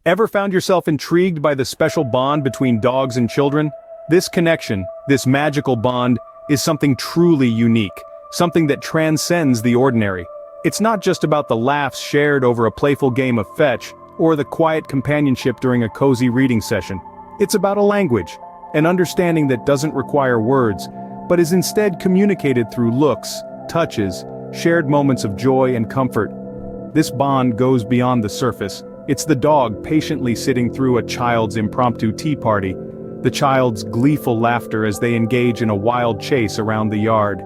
Ever found yourself intrigued by the special bond between dogs and children? This connection, this magical bond, is something truly unique, something that transcends the ordinary. It's not just about the laughs shared over a playful game of fetch, or the quiet companionship during a cozy reading session. It's about a language, an understanding that doesn't require words, but is instead communicated through looks, touches, shared moments of joy and comfort. This bond goes beyond the surface. It's the dog patiently sitting through a child's impromptu tea party, the child's gleeful laughter as they engage in a wild chase around the yard.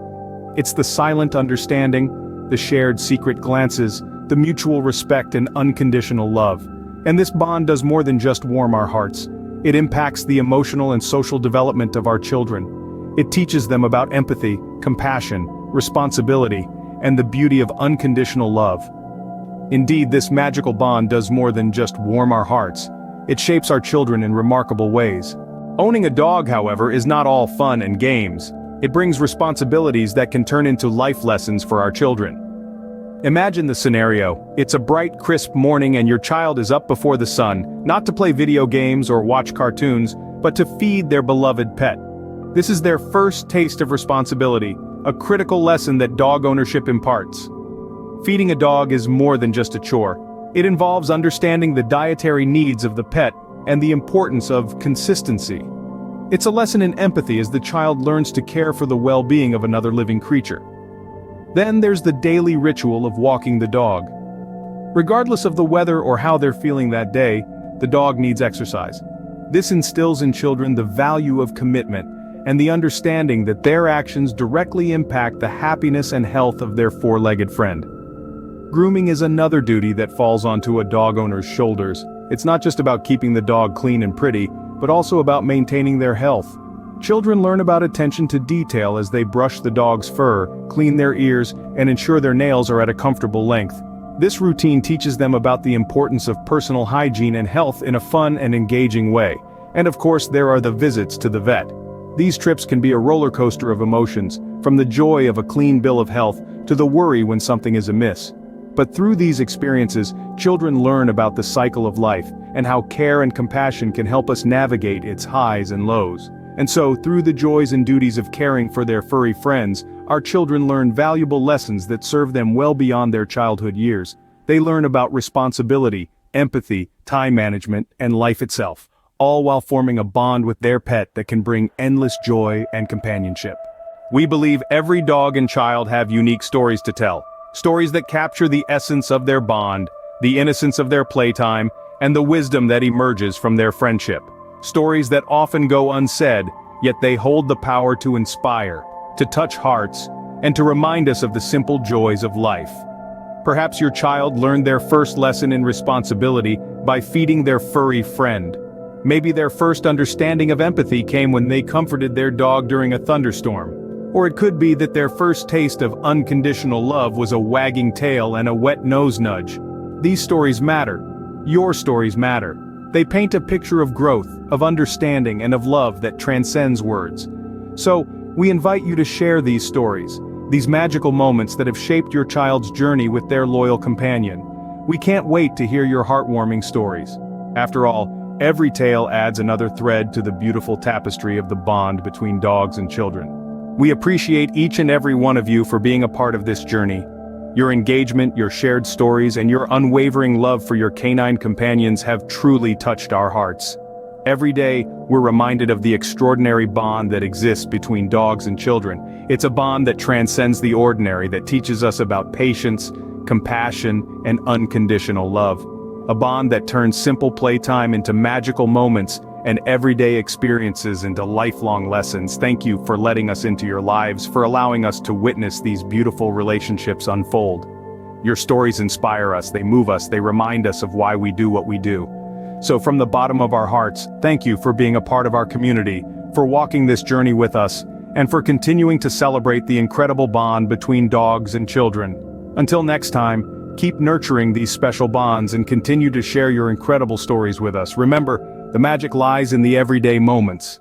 It's the silent understanding, the shared secret glances, the mutual respect and unconditional love. And this bond does more than just warm our hearts. It impacts the emotional and social development of our children. It teaches them about empathy, compassion, responsibility, and the beauty of unconditional love. Indeed, this magical bond does more than just warm our hearts. It shapes our children in remarkable ways. Owning a dog, however, is not all fun and games. It brings responsibilities that can turn into life lessons for our children. Imagine the scenario. It's a bright, crisp morning and your child is up before the sun, not to play video games or watch cartoons, but to feed their beloved pet. This is their first taste of responsibility, a critical lesson that dog ownership imparts. Feeding a dog is more than just a chore. It involves understanding the dietary needs of the pet and the importance of consistency. It's a lesson in empathy as the child learns to care for the well-being of another living creature. Then there's the daily ritual of walking the dog. Regardless of the weather or how they're feeling that day, the dog needs exercise. This instills in children the value of commitment and the understanding that their actions directly impact the happiness and health of their four-legged friend. Grooming is another duty that falls onto a dog owner's shoulders. It's not just about keeping the dog clean and pretty, but also about maintaining their health. Children learn about attention to detail as they brush the dog's fur, clean their ears, and ensure their nails are at a comfortable length. This routine teaches them about the importance of personal hygiene and health in a fun and engaging way. And of course, there are the visits to the vet. These trips can be a roller coaster of emotions, from the joy of a clean bill of health to the worry when something is amiss. But through these experiences, children learn about the cycle of life and how care and compassion can help us navigate its highs and lows. And so, through the joys and duties of caring for their furry friends, our children learn valuable lessons that serve them well beyond their childhood years. They learn about responsibility, empathy, time management, and life itself, all while forming a bond with their pet that can bring endless joy and companionship. We believe every dog and child have unique stories to tell. Stories that capture the essence of their bond, the innocence of their playtime, and the wisdom that emerges from their friendship. Stories that often go unsaid, yet they hold the power to inspire, to touch hearts, and to remind us of the simple joys of life. Perhaps your child learned their first lesson in responsibility by feeding their furry friend. Maybe their first understanding of empathy came when they comforted their dog during a thunderstorm. Or it could be that their first taste of unconditional love was a wagging tail and a wet nose nudge. These stories matter. Your stories matter. They paint a picture of growth, of understanding, and of love that transcends words. So, we invite you to share these stories, these magical moments that have shaped your child's journey with their loyal companion. We can't wait to hear your heartwarming stories. After all, every tale adds another thread to the beautiful tapestry of the bond between dogs and children. We appreciate each and every one of you for being a part of this journey. Your engagement, your shared stories, and your unwavering love for your canine companions have truly touched our hearts. Every day, we're reminded of the extraordinary bond that exists between dogs and children. It's a bond that transcends the ordinary, that teaches us about patience, compassion, and unconditional love. A bond that turns simple playtime into magical moments and everyday experiences into lifelong lessons. Thank you for letting us into your lives, for allowing us to witness these beautiful relationships unfold. Your stories inspire us, they move us, they remind us of why we do what we do. So from the bottom of our hearts, thank you for being a part of our community, for walking this journey with us, and for continuing to celebrate the incredible bond between dogs and children. Until next time, keep nurturing these special bonds and continue to share your incredible stories with us. Remember, the magic lies in the everyday moments.